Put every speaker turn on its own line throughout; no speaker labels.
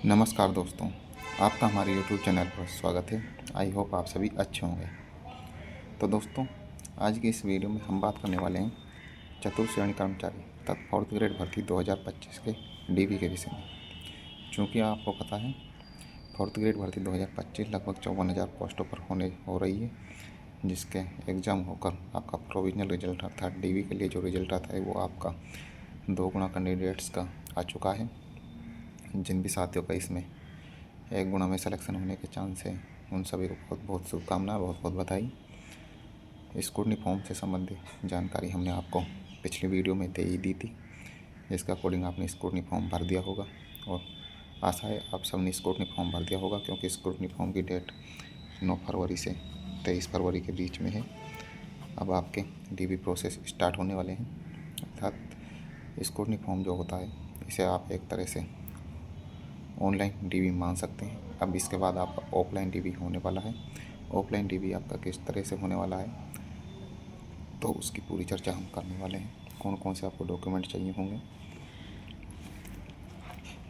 नमस्कार दोस्तों, आपका हमारे YouTube चैनल पर स्वागत है। आई होप आप सभी अच्छे होंगे। तो दोस्तों, आज की इस वीडियो में हम बात करने वाले हैं चतुर्थ श्रेणी कर्मचारी तथा 4th ग्रेड भर्ती 2025 के डीवी के विषय में। चूँकि आपको पता है 4th ग्रेड भर्ती 2025 लगभग 54,000 पोस्टों पर हो रही है, जिसके एग्ज़ाम होकर आपका प्रोविजनल रिजल्ट अर्थात डीवी के लिए जो रिजल्ट आता है वो आपका 2 गुना कैंडिडेट्स का आ चुका है। जिन भी साथियों का इसमें 1 गुना में सिलेक्शन होने के चांस है, उन सभी को बहुत बहुत शुभकामनाएं, बहुत बहुत बधाई। स्क्रूटनी फॉर्म से संबंधित जानकारी हमने आपको पिछली वीडियो में दे ही दी थी, जिसके अकॉर्डिंग आपने स्क्रूटनी फॉर्म भर दिया होगा और आशा है आप सबने स्क्रूटनी फॉर्म भर दिया होगा, क्योंकि स्क्रूटनी फॉर्म की डेट 9 फरवरी से 23 फरवरी के बीच में है। अब आपके डीवी प्रोसेस स्टार्ट होने वाले हैं। अर्थात स्क्रूटनी फॉर्म जो होता है, इसे आप एक तरह से ऑनलाइन डीवी मान सकते हैं। अब इसके बाद आपका ऑफलाइन डीवी होने वाला है। ऑफलाइन डीवी आपका किस तरह से होने वाला है, तो उसकी पूरी चर्चा हम करने वाले हैं। कौन कौन से आपको डॉक्यूमेंट चाहिए होंगे।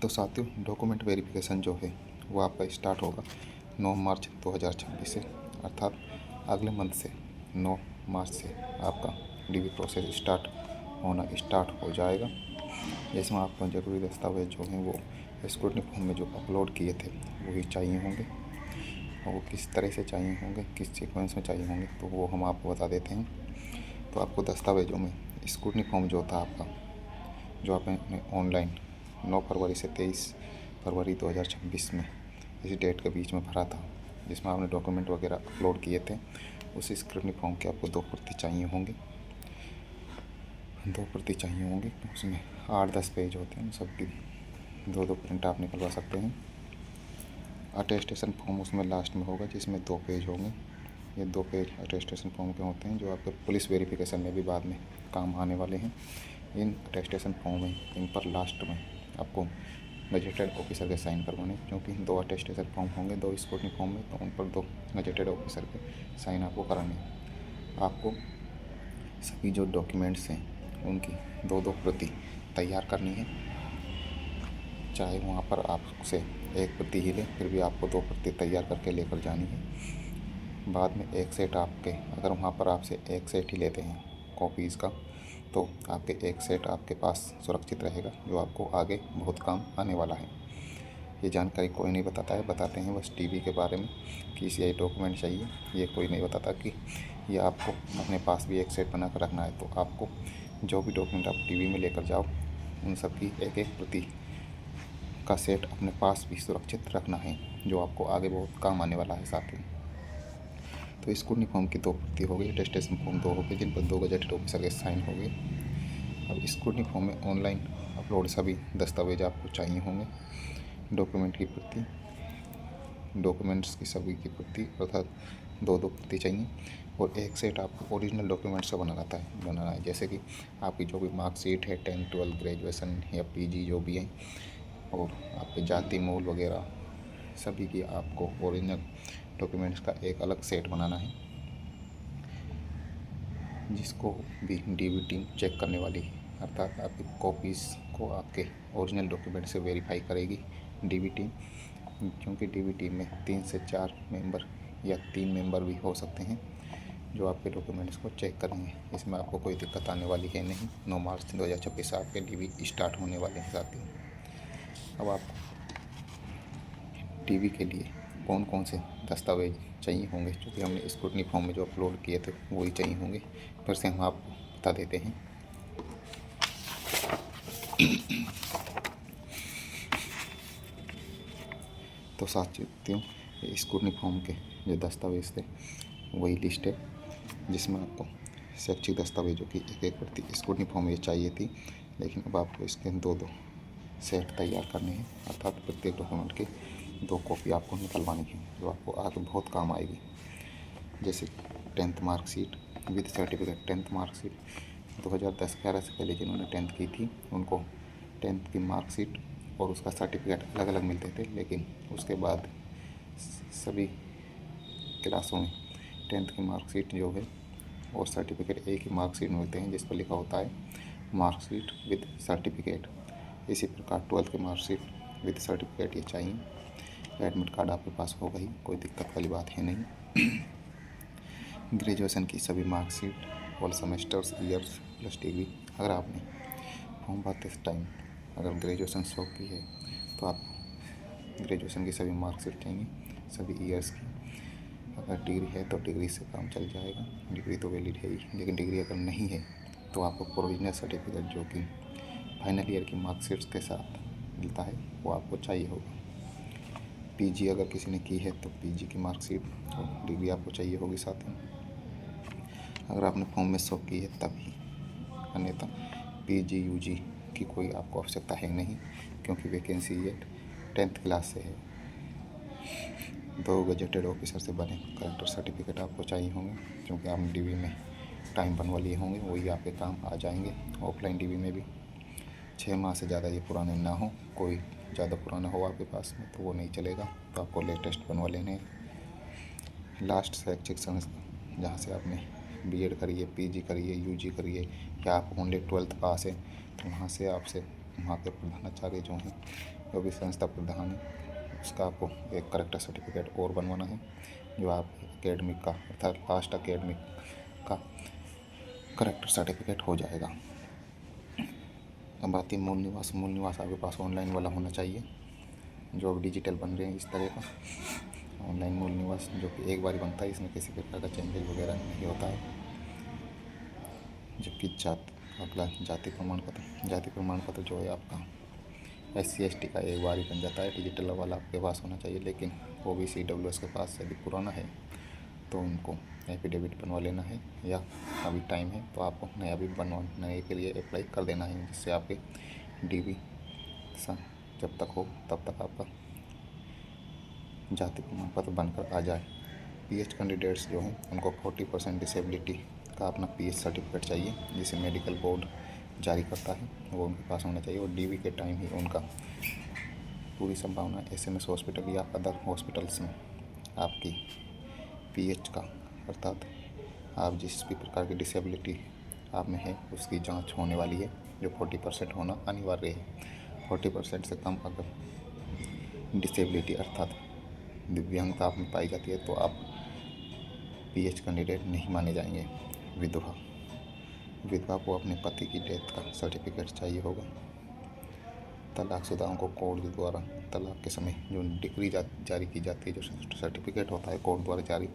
तो साथियों, डॉक्यूमेंट वेरिफिकेशन जो है वो आपका स्टार्ट होगा 9 मार्च 2026 से, अर्थात अगले मंथ से 9 मार्च से आपका डीवी प्रोसेस स्टार्ट हो जाएगा। जिसमें आपको ज़रूरी दस्तावेज जो हैं वो स्क्रूटनी फॉर्म में जो अपलोड किए थे वही चाहिए होंगे, और वो किस तरह से चाहिए होंगे, किस सीक्वेंस में चाहिए होंगे, तो वो हम आपको बता देते हैं। तो आपको दस्तावेजों में स्क्रूटनी फॉर्म जो था आपका, जो आपने ऑनलाइन 9 फरवरी से 23 फरवरी 2026 में इस डेट के बीच में भरा था, जिसमें आपने डॉक्यूमेंट वगैरह अपलोड किए थे, उस स्क्रूटनी फॉर्म के आपको 2 प्रति चाहिए होंगे। 2 प्रति चाहिए होंगे। उसमें 8-10 पेज होते हैं, सबकी 2-2 प्रिंट आप निकलवा सकते हैं। अटेस्टेशन फॉर्म उसमें लास्ट में होगा, जिसमें 2 पेज होंगे। ये 2 पेज अटेस्टेशन फॉर्म के होते हैं, जो आपके पुलिस वेरिफिकेशन में भी बाद में काम आने वाले हैं। इन अटेस्टेशन फॉर्म में इन पर लास्ट में आपको गजेटेड ऑफिसर के साइन करवाने, क्योंकि 2 अटेस्टेशन फॉर्म होंगे 2 स्क्रूटनी फॉर्म में, तो उन पर 2 गजेटेड ऑफिसर के साइन आपको कराने हैं। आपको सभी जो डॉक्यूमेंट्स हैं उनकी 2-2 प्रति तैयार करनी है। चाहे वहाँ पर आपसे 1 प्रति ही लें, फिर भी आपको 2 प्रति तैयार करके लेकर जानी है। बाद में एक सेट आपके, अगर वहाँ पर आपसे 1 सेट ही लेते हैं कॉपीज़ का, तो आपके 1 सेट आपके पास सुरक्षित रहेगा, जो आपको आगे बहुत काम आने वाला है। ये जानकारी कोई नहीं बताता है, बताते हैं बस टीवी के बारे में कि इसे ये डॉक्यूमेंट चाहिए। ये कोई नहीं बताता कि ये आपको अपने पास भी 1 सेट बना कर रखना है। तो आपको जो भी डॉक्यूमेंट आप टीवी में लेकर जाओ, उन सब की 1-1 प्रति का सेट अपने पास भी सुरक्षित रखना है, जो आपको आगे बहुत काम आने वाला है साथ में। तो स्क्रूटनी फॉर्म की 2 प्रति हो गई, अटेस्टेशन फॉर्म 2 हो गए, जिन पर 2 गजेटेड ऑफिसर के साइन हो गए। अब स्क्रूटनी फॉर्म में ऑनलाइन अपलोड सभी दस्तावेज आपको चाहिए होंगे। डॉक्यूमेंट की प्रति, डॉक्यूमेंट्स की सभी की प्रति, अर्थात 2-2 प्रति चाहिए। और 1 सेट आपको ओरिजिनल डॉक्यूमेंट्स का बनाना है, जैसे कि आपकी जो भी मार्कशीट है 10th 12th ग्रेजुएशन या पीजी जो भी है, और आपके जाति मूल वगैरह सभी की आपको ओरिजिनल डॉक्यूमेंट्स का एक अलग सेट बनाना है, जिसको भी डीवी टीम चेक करने वाली है। अर्थात आपकी कॉपीज़ को आपके ओरिजिनल डॉक्यूमेंट से वेरीफाई करेगी डीवी टीम, क्योंकि डीवी टीम में 3 से 4 मेंबर या 3 मेंबर भी हो सकते हैं, जो आपके डॉक्यूमेंट्स को चेक करेंगे। इसमें आपको कोई दिक्कत आने वाली है नहीं। 9 मार्च 2026 आपके डीवी स्टार्ट होने वाले हैं साथियों। अब आपको टीवी के लिए कौन कौन से दस्तावेज चाहिए होंगे, क्योंकि हमने स्क्रूटनी फॉर्म में जो अपलोड किए थे वही चाहिए होंगे, फिर से हम आपको बता देते हैं। तो साथियों, ये स्क्रूटनी फॉर्म के जो दस्तावेज थे वही लिस्ट है, जिसमें आपको शैक्षिक दस्तावेजों की 1-1 प्रति स्क्रूटनी फॉर्म ये चाहिए थी, लेकिन अब आपको इसके 2-2 सेट तैयार करने हैं, अर्थात प्रत्येक डॉक्यूमेंट की 2 कॉपी आपको निकलवानी है, जो आपको आगे बहुत काम आएगी। जैसे 10th marksheet with certificate. 10th marksheet 2010-11 से पहले जिन्होंने 10th की थी, उनको 10th की मार्कशीट और उसका सर्टिफिकेट अलग अलग मिलते थे, लेकिन उसके बाद सभी क्लासों में 10th की मार्कशीट जो है और सर्टिफिकेट एक ही मार्कशीट मिलते हैं, जिस पर लिखा होता है मार्कशीट विद सर्टिफिकेट। इसी प्रकार 12th की मार्कशीट विद सर्टिफिकेट ये चाहिए। एडमिट कार्ड आपके पास होगा ही, कोई दिक्कत वाली बात है नहीं। ग्रेजुएशन की सभी marksheet, all semesters, years plus degree. अगर आपने फॉर्म भरते टाइम अगर ग्रेजुएशन शो की है तो आप ग्रेजुएशन की सभी मार्कशीट चाहिए, सभी ईयर्स की। अगर डिग्री है तो डिग्री से काम चल जाएगा, डिग्री तो वैलिड है ही। लेकिन डिग्री अगर नहीं है तो आपको प्रोविजनल सर्टिफिकेट जो कि फाइनल ईयर की मार्कशीट्स के साथ मिलता है वो आपको चाहिए होगा। पीजी अगर किसी ने की है तो पीजी की मार्कशीट और डिग्री आपको चाहिए होगी साथ में, अगर आपने फॉर्म में शो की है तभी। अन्यथा पीजी यूजी की कोई आपको आवश्यकता है नहीं, क्योंकि वैकेंसी ये 10th क्लास से है। 2 गजेटेड ऑफिसर से बने कलेक्टर सर्टिफिकेट आपको चाहिए होंगे, क्योंकि आप डीवी में टाइम बनवा लिए होंगे, वही आपके काम आ जाएंगे। ऑफलाइन डीवी में भी 6 माह से ज़्यादा ये पुराने ना हो, कोई ज़्यादा पुराना हो आपके पास में तो वो नहीं चलेगा, तो आपको लेटेस्ट बनवा लेने हैं। लास्ट शैक्षिक संस्था जहाँ से आपने बीएड करी है, पीजी करी है, यूजी करी है, या आप ओनली 12th पास है तो वहाँ से आपसे वहाँ के प्रधानाचार्य जो हैं, जो भी संस्था प्रधान है, उसका आपको एक करेक्टर सर्टिफिकेट और बनवाना है, जो आप एकेडमिक का अर्थात लास्ट एकेडमिक का करेक्टर सर्टिफिकेट हो जाएगा। अब आती है मूल निवास। मूल निवास आपके पास ऑनलाइन वाला होना चाहिए, जो अब डिजिटल बन रहे हैं इस तरह का ऑनलाइन मूल निवास, जो कि एक बार ही बनता है, इसमें किसी प्रकार का चेंजेज वगैरह नहीं होता है। जबकि अगला जाति प्रमाण पत्र जो है आपका SC ST का एक बार ही बन जाता है, डिजिटल वाला आपके पास होना चाहिए। लेकिन OBC EWS के पास यदि पुराना है तो उनको एफिडेविट बनवा लेना है, या अभी टाइम है तो आपको नया भी बनवाने के लिए अप्लाई कर देना है, जिससे आपके DV जब तक हो तब तक आपका जाति प्रमाण पत्र बनकर आ जाए। PH कैंडिडेट्स जो हैं उनको 40% डिसेबिलिटी का अपना PH सर्टिफिकेट चाहिए, जिसे मेडिकल बोर्ड जारी करता है, वो उनके पास होना चाहिए। और DV के टाइम ही उनका पूरी संभावना SMS हॉस्पिटल या अदर हॉस्पिटल्स में आपकी PH का अर्थात आप जिस भी प्रकार की डिसेबिलिटी आप में है उसकी जांच होने वाली है, जो 40% होना अनिवार्य है। 40% से कम अगर डिसेबिलिटी अर्थात दिव्यांगता आप में पाई जाती है तो आप PH कैंडिडेट नहीं माने जाएंगे। विधवा को अपने पति की डेथ का सर्टिफिकेट चाहिए होगा। तलाकशुदाओं को कोर्ट द्वारा तलाक के समय जो डिक्री जारी की जाती है, जो सर्टिफिकेट होता है कोर्ट द्वारा जारी,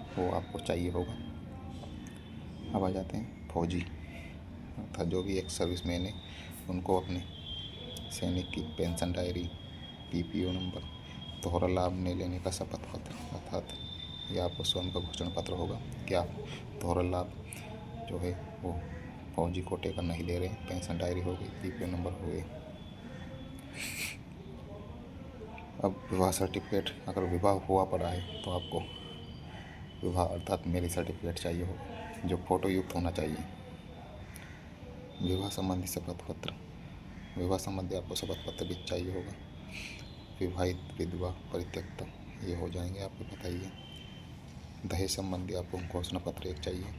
वो आपको चाहिए होगा। अब आ जाते हैं फौजी अर्थात जो भी एक सर्विसमैन है, उनको अपने सैनिक की पेंशन डायरी, PPO नंबर, दोहरा लाभ नहीं लेने का शपथ पत्र, अर्थात यह आपको स्वयं का घोषणा पत्र होगा कि आप दोहरा लाभ जो है वो फौजी कोटे का नहीं ले रहे। पेंशन डायरी हो गई, PPO नंबर हो गए। अब विवाह सर्टिफिकेट, अगर विवाह हुआ पड़ा है तो आपको विवाह अर्थात मैरिज सर्टिफिकेट चाहिए होगा, जो फोटो युक्त होना चाहिए। विवाह संबंधी शपथ पत्र, विवाह संबंधी आपको शपथ पत्र भी चाहिए होगा। विवाहित, विधवा, परित्यक्ता ये हो जाएंगे, आपको पता ही है। दहेज संबंधी आपको घोषणा पत्र एक चाहिए।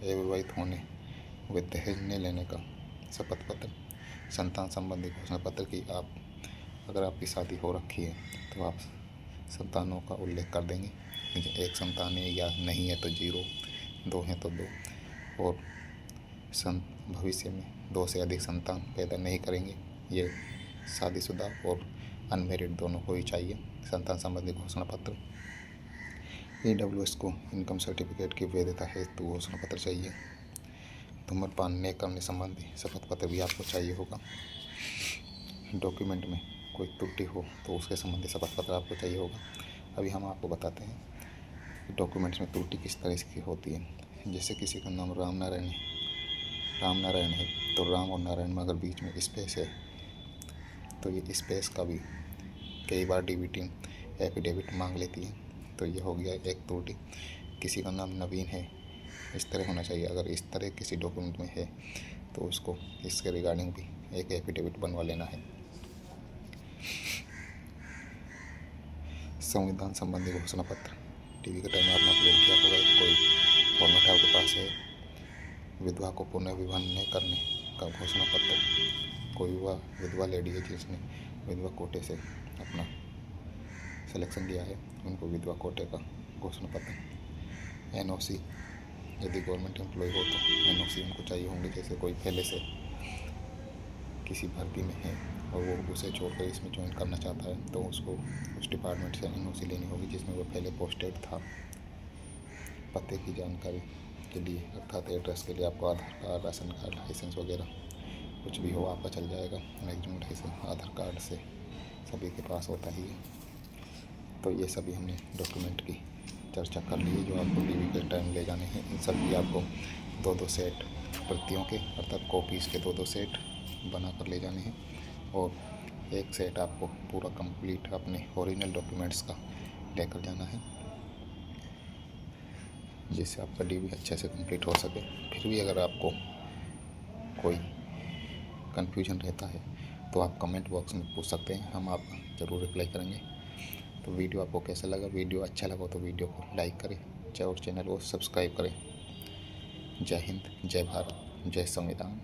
अविवाहित होने व दहेज न लेने का शपथ पत्र। संतान संबंधी घोषणा पत्र की आप अगर आपकी शादी हो रखी है तो आप संतानों का उल्लेख कर देंगे, एक संतान है या नहीं है तो 0, 2 हैं तो 2, और भविष्य में 2 से अधिक संतान पैदा नहीं करेंगे। ये शादीशुदा और अनमेरिड दोनों को ही चाहिए संतान संबंधी घोषणा पत्र। EWS को इनकम सर्टिफिकेट की वैधता हेतु घोषणा पत्र चाहिए। धूम्रपान न करने संबंधी शपथ पत्र भी आपको चाहिए होगा। डॉक्यूमेंट में कोई त्रुटि हो तो उसके संबंधी शपथ पत्र आपको चाहिए होगा। अभी हम आपको बताते हैं कि डॉक्यूमेंट्स में त्रुटि किस तरह की होती है। जैसे किसी का नाम राम नारायण है तो राम और नारायण में अगर बीच में स्पेस है तो ये स्पेस का भी कई बार DV टीम एफिडेविट मांग लेती है, तो ये हो गया एक त्रुटि। किसी का नाम नवीन है, इस तरह होना चाहिए। अगर इस तरह किसी डॉक्यूमेंट में है तो उसको इसके रिगार्डिंग भी एक एफिडेविट बनवा लेना है। संविधान संबंधी घोषणा पत्र DV के टाइम में आपने अपलोड किया होगा, कोई फॉर्मेट आपके पास है। विधवा को पुनः विवाह न करने का घोषणा पत्र, कोई विधवा लेडी है जिसने विधवा कोटे से अपना सिलेक्शन लिया है उनको विधवा कोटे का घोषणा पत्र, एनओसी, यदि गवर्नमेंट एम्प्लॉय हो तो एनओसी उनको चाहिए होंगे। जैसे कोई पहले से किसी भर्ती में है और वो उसे छोड़कर इसमें ज्वाइन करना चाहता है तो उसको उस डिपार्टमेंट से एनओसी लेनी होगी जिसमें वो पहले पोस्टेड था। पते की जानकारी के लिए अर्थात एड्रेस के लिए आपको आधार कार्ड, राशन कार्ड, लाइसेंस वगैरह कुछ भी हो आपका चल जाएगा। मैक्सिमम लाइसेंस आधार कार्ड से सभी के पास होता ही है। तो ये सभी हमने डॉक्यूमेंट की चर्चा कर ली है जो आपको डीवी के टाइम ले जाने हैं। इन सब की आपको 2-2 सेट प्रतियों के अर्थात कॉपीज़ के 2-2 सेट बना कर ले जाने हैं और एक सेट आपको पूरा कंप्लीट अपने ओरिजिनल डॉक्यूमेंट्स का लेकर जाना है जिससे आपका डीवी अच्छे से कंप्लीट हो सके। फिर भी अगर आपको कोई कन्फ्यूजन रहता है तो आप कमेंट बॉक्स में पूछ सकते हैं, हम आपका ज़रूर रिप्लाई करेंगे। तो वीडियो आपको कैसा लगा? वीडियो अच्छा लगा तो वीडियो को लाइक करें और चैनल को सब्सक्राइब करें। जय हिंद, जय भारत, जय संविधान।